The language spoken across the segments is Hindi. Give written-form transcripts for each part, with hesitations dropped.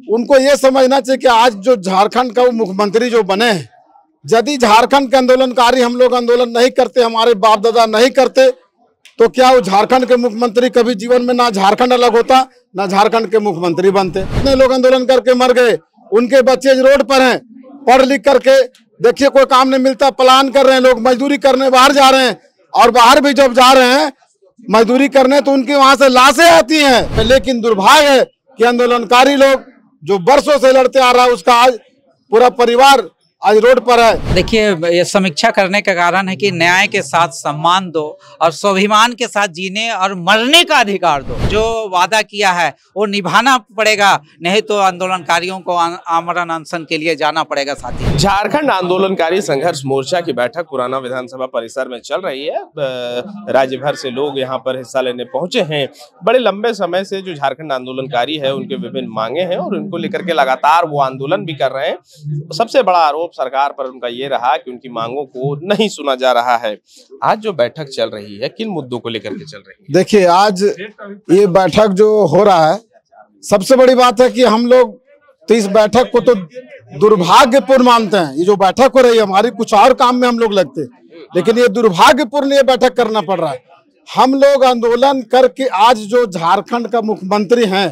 उनको ये समझना चाहिए कि आज जो झारखंड का वो मुख्यमंत्री जो बने हैं, यदि झारखंड के आंदोलनकारी हम लोग आंदोलन नहीं करते, हमारे बाप दादा नहीं करते, तो क्या वो झारखंड के मुख्यमंत्री कभी जीवन में ना झारखंड अलग होता ना झारखंड के मुख्यमंत्री बनते। इतने लोग आंदोलन करके मर गए, उनके बच्चे रोड पर हैं, पढ़ लिख करके देखिए कोई काम नहीं मिलता, पलायन कर रहे हैं लोग, मजदूरी करने बाहर जा रहे हैं, और बाहर भी जब जा रहे हैं मजदूरी करने तो उनकी वहां से लाशें आती हैं। लेकिन दुर्भाग्य है कि आंदोलनकारी लोग जो बरसों से लड़ते आ रहा है उसका आज पूरा परिवार आज रोड पर है। देखिए, ये समीक्षा करने का कारण है कि न्याय के साथ सम्मान दो और स्वाभिमान के साथ जीने और मरने का अधिकार दो। जो वादा किया है वो निभाना पड़ेगा, नहीं तो आंदोलनकारियों को आमरण अनशन के लिए जाना पड़ेगा। साथी झारखंड आंदोलनकारी संघर्ष मोर्चा की बैठक पुराना विधानसभा परिसर में चल रही है। राज्य भर से लोग यहाँ पर हिस्सा लेने पहुंचे हैं। बड़े लंबे समय से जो झारखंड आंदोलनकारी है उनके विभिन्न मांगे हैं और उनको लेकर के लगातार वो आंदोलन भी कर रहे हैं। सबसे बड़ा आरोप सरकार पर उनका ये रहा कि उनकी मांगों को नहीं सुना जा रहा है। आज जो बैठक चल रही है किन मुद्दों को लेकर के चल रही है? देखिए, आज ये बैठक जो हो रहा है, सबसे बड़ी बात है कि हम लोग तो इस बैठक को तो दुर्भाग्यपूर्ण मानते हैं। ये जो बैठक हो रही है, हमारी कुछ और काम में हम लोग लगते, लेकिन ये दुर्भाग्यपूर्ण ये बैठक करना पड़ रहा है। हम लोग आंदोलन करके आज जो झारखंड का मुख्यमंत्री हैं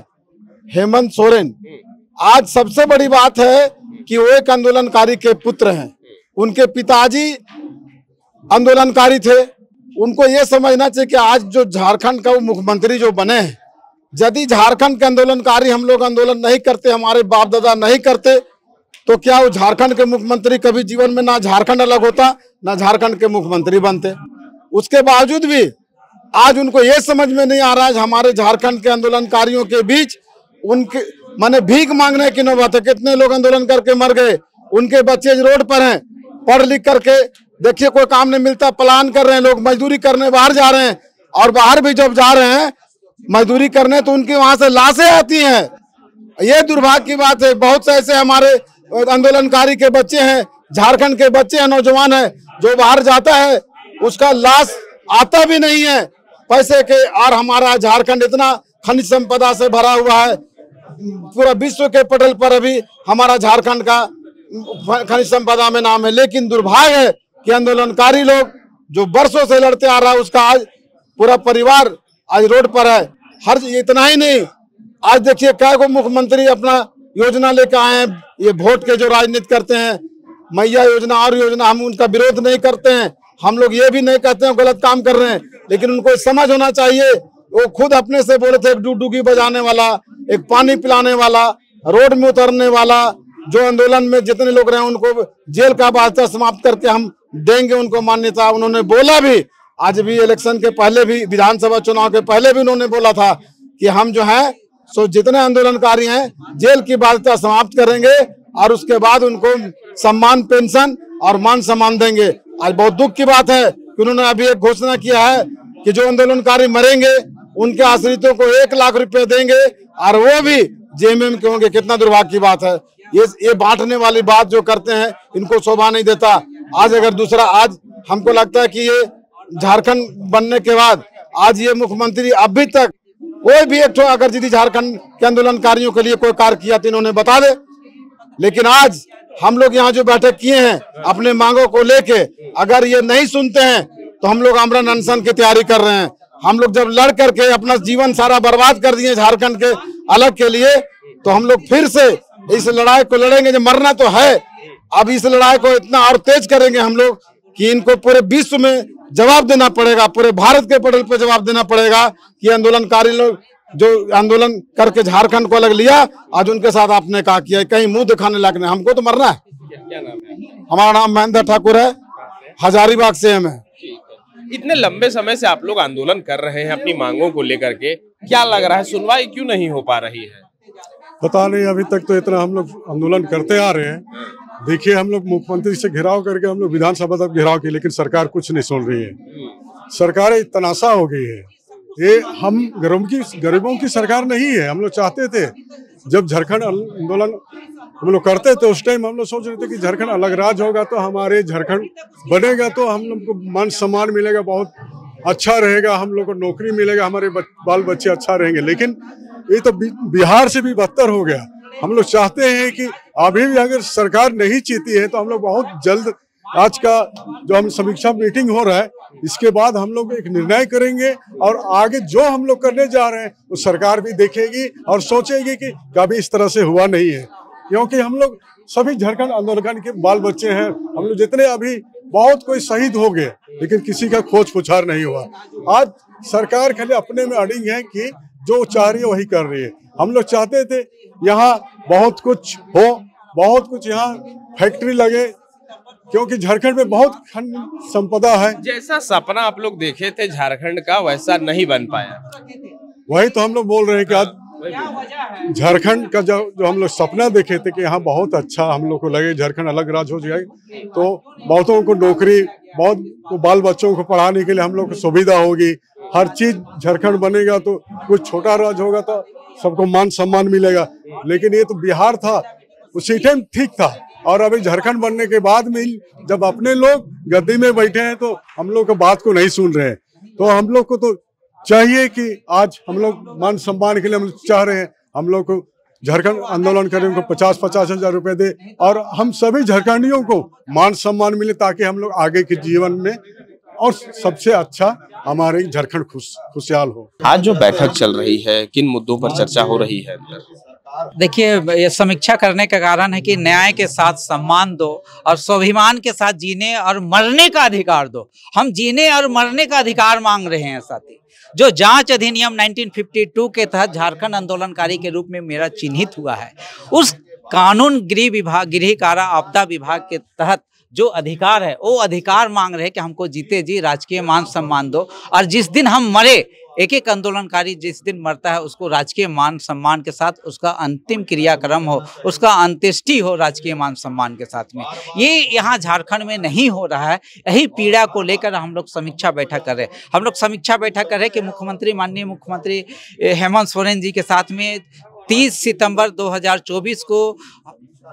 हेमंत सोरेन, आज सबसे बड़ी बात है कि वो एक आंदोलनकारी के पुत्र हैं। उनके पिताजी आंदोलनकारी थे। उनको ये समझना चाहिए कि आज जो झारखंड का वो मुख्यमंत्री जो बने हैं, यदि झारखंड के आंदोलनकारी हम लोग आंदोलन नहीं करते, हमारे बाप दादा नहीं करते, तो क्या वो झारखंड के मुख्यमंत्री कभी जीवन में ना झारखंड अलग होता ना झारखंड के मुख्यमंत्री बनते। उसके बावजूद भी आज उनको ये समझ में नहीं आ रहा है हमारे झारखंड के आंदोलनकारियों के बीच उनके माने भीख मांगने की नौबत है। कितने लोग आंदोलन करके मर गए, उनके बच्चे रोड पर हैं, पढ़ लिख करके देखिए कोई काम नहीं मिलता, पलायन कर रहे हैं लोग, मजदूरी करने बाहर जा रहे हैं, और बाहर भी जब जा रहे हैं मजदूरी करने तो उनकी वहां से लाशें आती हैं। ये दुर्भाग्य की बात है। बहुत से ऐसे हमारे आंदोलनकारी के बच्चे हैं, झारखंड के बच्चे हैं, नौजवान है, जो बाहर जाता है उसका लाश आता भी नहीं है पैसे के। और हमारा झारखंड इतना खनिज संपदा से भरा हुआ है, पूरा विश्व के पटल पर अभी हमारा झारखंड का खनिज संपदा में नाम है। लेकिन दुर्भाग्य है कि आंदोलनकारी लोग जो बरसों से लड़ते आ रहा है उसका आज पूरा परिवार आज रोड पर है। हर इतना ही नहीं, आज देखिए क्या को मुख्यमंत्री अपना योजना लेकर आए हैं। ये वोट के जो राजनीति करते हैं, मैया योजना और योजना, हम उनका विरोध नहीं करते हैं। हम लोग ये भी नहीं कहते हैं गलत काम कर रहे हैं, लेकिन उनको समझ होना चाहिए। वो खुद अपने से बोले थे, एक डुगडुगी बजाने वाला, एक पानी पिलाने वाला, रोड में उतरने वाला, जो आंदोलन में जितने लोग रहे उनको जेल का वास्ता समाप्त करके हम देंगे उनको मान्यता। उन्होंने बोला भी, आज भी इलेक्शन के पहले भी, विधानसभा चुनाव के पहले भी उन्होंने बोला था कि हम जो है सो जितने आंदोलनकारी हैं जेल की बाध्यता समाप्त करेंगे और उसके बाद उनको सम्मान, पेंशन और मान सम्मान देंगे। आज बहुत दुख की बात है कि उन्होंने अभी एक घोषणा किया है कि जो आंदोलनकारी मरेंगे उनके आश्रितों को 1 लाख रुपए देंगे, और वो भी जेएमएम के होंगे। कितना दुर्भाग्य की बात है। ये बांटने वाली बात जो करते हैं इनको शोभा नहीं देता। आज अगर दूसरा, आज हमको लगता है कि ये झारखंड बनने के बाद आज ये मुख्यमंत्री अभी तक कोई भी एक अगर यदि झारखंड के आंदोलनकारियों के लिए कोई कार्य किया तो इन्होंने बता दे। लेकिन आज हम लोग यहाँ जो बैठक किए हैं अपने मांगों को लेके, अगर ये नहीं सुनते हैं तो हम लोग आमरण अनशन की तैयारी कर रहे हैं। हम लोग जब लड़ करके अपना जीवन सारा बर्बाद कर दिए झारखंड के अलग के लिए, तो हम लोग फिर से इस लड़ाई को लड़ेंगे। जो मरना तो है, अब इस लड़ाई को इतना और तेज करेंगे हम लोग कि इनको पूरे विश्व में जवाब देना पड़ेगा, पूरे भारत के पटल पर जवाब देना पड़ेगा कि आंदोलनकारी लोग जो आंदोलन करके झारखंड को अलग लिया, आज उनके साथ आपने कहा किया, कहीं मुंह दिखाने लायक नहीं। हमको तो मरना है। क्या नाम है? हमारा नाम महेंद्र ठाकुर है, हजारीबाग से हम है। इतने लंबे समय से आप लोग आंदोलन कर रहे हैं अपनी मांगों को लेकर के, क्या लग रहा है सुनवाई क्यों नहीं हो पा रही है? पता नहीं, अभी तक तो इतना हम लोग आंदोलन करते आ रहे हैं। देखिए, हम लोग मुख्यमंत्री से घेराव करके हम लोग विधानसभा तक घेराव किए, लेकिन सरकार कुछ नहीं सुन रही है। सरकार तनाशा हो गई है। ये हम गरीबों की सरकार नहीं है। हम लोग चाहते थे जब झारखंड आंदोलन हम लोग करते थे उस टाइम हम लोग सोच रहे थे कि झारखंड अलग राज्य होगा तो हमारे झारखंड बनेगा तो हम लोग को मान सम्मान मिलेगा, बहुत अच्छा रहेगा, हम लोग को नौकरी मिलेगा, हमारे बाल बच्चे अच्छा रहेंगे। लेकिन ये तो बिहार से भी बदतर हो गया। हम लोग चाहते हैं कि अभी भी अगर सरकार नहीं जीती है तो हम लोग बहुत जल्द आज का जो हम समीक्षा मीटिंग हो रहा है इसके बाद हम लोग एक निर्णय करेंगे और आगे जो हम लोग करने जा रहे हैं वो सरकार भी देखेगी और सोचेगी कि कभी इस तरह से हुआ नहीं है, क्योंकि हम लोग सभी झारखंड आंदोलन के बाल बच्चे हैं। हम लोग जितने अभी बहुत कोई शहीद हो गए लेकिन किसी का खोज पुछार नहीं हुआ। आज सरकार खाली अपने में अड़िग है कि जो चाह रही है वही कर रही है। हम लोग चाहते थे यहाँ बहुत कुछ हो, बहुत कुछ यहाँ फैक्ट्री लगे, क्योंकि झारखंड में बहुत खनिज संपदा है। जैसा सपना आप लोग देखे थे झारखंड का वैसा नहीं बन पाया। वही तो हम लोग बोल रहे हैं कि आज झारखंड का जो हम लोग सपना देखे थे कि यहाँ बहुत अच्छा हम लोग को लगे झारखंड अलग राज्य हो जाए तो बहुतों को नौकरी, बहुत को बाल बच्चों को पढ़ाने के लिए हम लोग को सुविधा होगी, हर चीज झारखंड बनेगा तो कुछ छोटा राज्य होगा तो सबको मान सम्मान मिलेगा। लेकिन ये तो बिहार था, उसी टाइम ठीक था, और अभी झारखंड बनने के बाद में जब अपने लोग गद्दी में बैठे हैं तो हम लोग की बात को नहीं सुन रहे हैं। तो हम लोग को तो चाहिए कि आज हम लोग मान सम्मान के लिए हम लोग चाह रहे हैं हम लोग को झारखंड आंदोलन करें को 50-50 हजार रुपए दे और हम सभी झारखंडियों को मान सम्मान मिले ताकि हम लोग आगे के जीवन में और सबसे अच्छा हमारे झारखंड खुशहाल हो। आज जो बैठक चल रही है किन मुद्दों पर चर्चा हो रही है? देखिए, ये समीक्षा करने का कारण है कि न्याय के साथ सम्मान दो और स्वाभिमान के साथ जीने और मरने का अधिकार दो। हम जीने और मरने का अधिकार मांग रहे हैं साथी। जो जांच अधिनियम 1952 के तहत झारखंड आंदोलनकारी के रूप में मेरा चिन्हित हुआ है, उस कानून गृह कारा आपदा विभाग के तहत जो अधिकार है वो अधिकार मांग रहे हैं कि हमको जीते जी राजकीय मान सम्मान दो, और जिस दिन हम मरे, एक एक आंदोलनकारी जिस दिन मरता है उसको राजकीय मान सम्मान के साथ उसका अंतिम क्रियाक्रम हो, उसका अंत्येष्टि हो राजकीय मान सम्मान के साथ में। ये यहाँ झारखंड में नहीं हो रहा है। यही पीड़ा को लेकर हम लोग समीक्षा बैठक कर रहे हैं। हम लोग समीक्षा बैठक कर रहे हैं कि मुख्यमंत्री, माननीय मुख्यमंत्री हेमंत सोरेन जी के साथ में 30 सितंबर 2024 को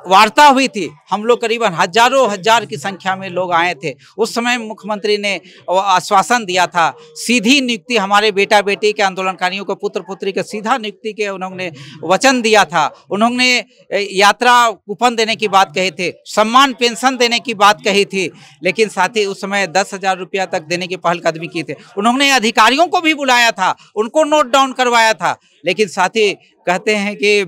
वार्ता हुई थी। हम लोग करीबन हजार की संख्या में लोग आए थे। उस समय मुख्यमंत्री ने आश्वासन दिया था, सीधी नियुक्ति, हमारे बेटा बेटी के आंदोलनकारियों को, पुत्र पुत्री के सीधा नियुक्ति के उन्होंने वचन दिया था। उन्होंने यात्रा कूपन देने की बात कही थी, सम्मान पेंशन देने की बात कही थी, लेकिन साथ ही उस समय 10,000 रुपया तक देने की पहलकदमी की थी। उन्होंने अधिकारियों को भी बुलाया था, उनको नोट डाउन करवाया था, लेकिन साथ ही कहते हैं कि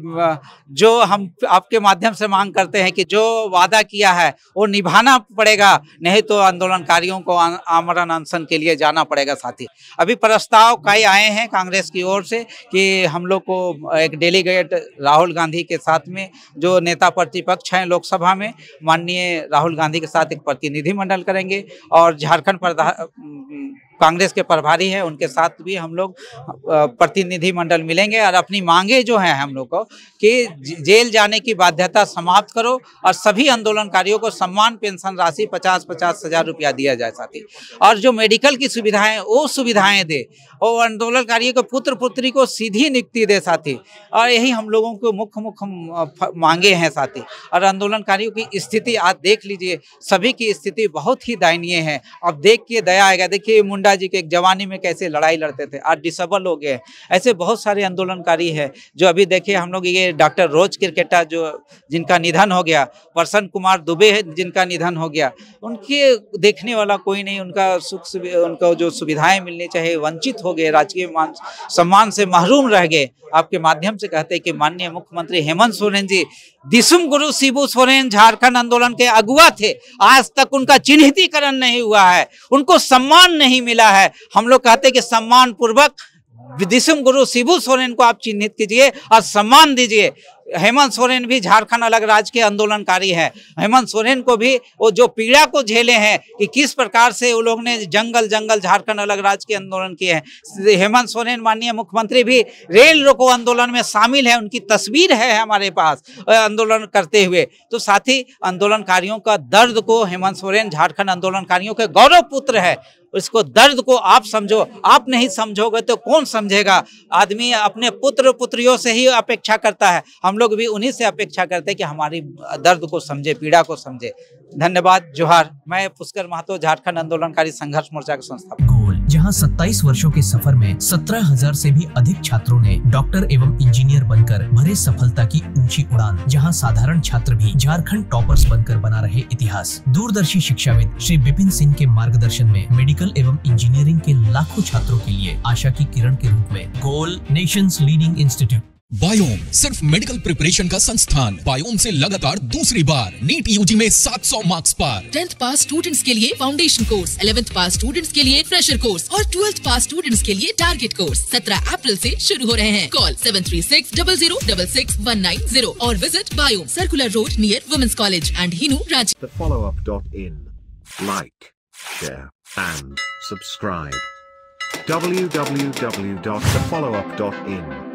जो हम आपके माध्यम से मांग करते हैं कि जो वादा किया है वो निभाना पड़ेगा, नहीं तो आंदोलनकारियों को आमरण अनशन के लिए जाना पड़ेगा। साथी अभी प्रस्ताव कई आए हैं कांग्रेस की ओर से कि हम लोग को एक डेलीगेट राहुल गांधी के साथ में, जो नेता प्रतिपक्ष हैं लोकसभा में, माननीय राहुल गांधी के साथ एक प्रतिनिधिमंडल करेंगे, और झारखंड कांग्रेस के प्रभारी हैं उनके साथ भी हम लोग प्रतिनिधिमंडल मिलेंगे और अपनी मांगे जो हैं हम लोग को कि जेल जाने की बाध्यता समाप्त करो और सभी आंदोलनकारियों को सम्मान पेंशन राशि 50-50 हजार रुपया दिया जाए साथी, और जो मेडिकल की सुविधाएं वो सुविधाएं दे, और आंदोलनकारियों के पुत्र पुत्री को सीधी नियुक्ति दे साथी। और यही हम लोगों को मुख्य मांगे हैं साथी। और आंदोलनकारियों की स्थिति आज देख लीजिए, सभी की स्थिति बहुत ही दयनीय है। अब देख के दया आएगा। देखिए मुंडा जी के एक जवानी में कैसे लड़ाई लड़ते थे, आज डिसेबल हो गए। ऐसे बहुत सारे आंदोलनकारी हैं जो अभी देखिए हम लोग, ये डॉक्टर रोज क्रिकेटर जो जिनका निधन हो गया, प्रसन्न कुमार दुबे जिनका निधन हो गया, उनके देखने वाला कोई नहीं, उनका जो सुविधाएं मिलनी चाहिए वंचित हो गए, राजकीय मान सम्मान से महरूम रह गए। आपके माध्यम से कहते हैं कि माननीय मुख्यमंत्री हेमंत सोरेन जी, दिसुम गुरु शिबू सोरेन झारखंड आंदोलन के अगुआ थे, आज तक उनका चिन्हितीकरण नहीं हुआ है, उनको सम्मान नहीं मिला है। हम लोग कहते हैं कि सम्मान पूर्वक दिसुम गुरु शिबू सोरेन को आप चिन्हित कीजिए और सम्मान दीजिए। हेमंत सोरेन भी झारखंड अलग राज्य के आंदोलनकारी हैं। हेमंत सोरेन को भी वो जो पीड़ा को झेले हैं कि किस प्रकार से वो लोग ने जंगल झारखंड अलग राज्य के आंदोलन किए हैं। हेमंत सोरेन माननीय मुख्यमंत्री भी रेल रोको आंदोलन में शामिल है, उनकी तस्वीर है हमारे पास आंदोलन करते हुए। तो साथ ही आंदोलनकारियों का दर्द को हेमंत सोरेन झारखंड आंदोलनकारियों के गौरव पुत्र है, इसको दर्द को आप समझो। आप नहीं समझोगे तो कौन समझेगा। आदमी अपने पुत्र पुत्रियों से ही अपेक्षा करता है, हम लोग भी उन्हीं से अपेक्षा करते हैं कि हमारी दर्द को समझे, पीड़ा को समझे। धन्यवाद, जोहार। मैं पुष्कर महतो, झारखंड आंदोलनकारी संघर्ष मोर्चा के संस्थापक। जहां 27 वर्षों के सफर में 17,000 से भी अधिक छात्रों ने डॉक्टर एवं इंजीनियर बनकर भरे सफलता की ऊंची उड़ान। जहां साधारण छात्र भी झारखंड टॉपर्स बनकर बना रहे इतिहास। दूरदर्शी शिक्षाविद श्री विपिन सिंह के मार्गदर्शन में मेडिकल एवं इंजीनियरिंग के लाखों छात्रों के लिए आशा की किरण के रूप में गोल नेशंस लीडिंग इंस्टीट्यूट। बायोम सिर्फ मेडिकल प्रिपरेशन का संस्थान। बायोम से लगातार दूसरी बार नीट यूजी में 700 मार्क्स पार। 10th पास स्टूडेंट्स के लिए फाउंडेशन कोर्स, 11th पास स्टूडेंट्स के लिए फ्रेशर कोर्स और 12th पास स्टूडेंट्स के लिए टारगेट कोर्स 17 अप्रैल से शुरू हो रहे हैं। कॉल 7360066190 और visit Biome, circular road near women's college and Hinoo Ranchi. thefollowup.in. Like, share and subscribe. www.thefollowup.in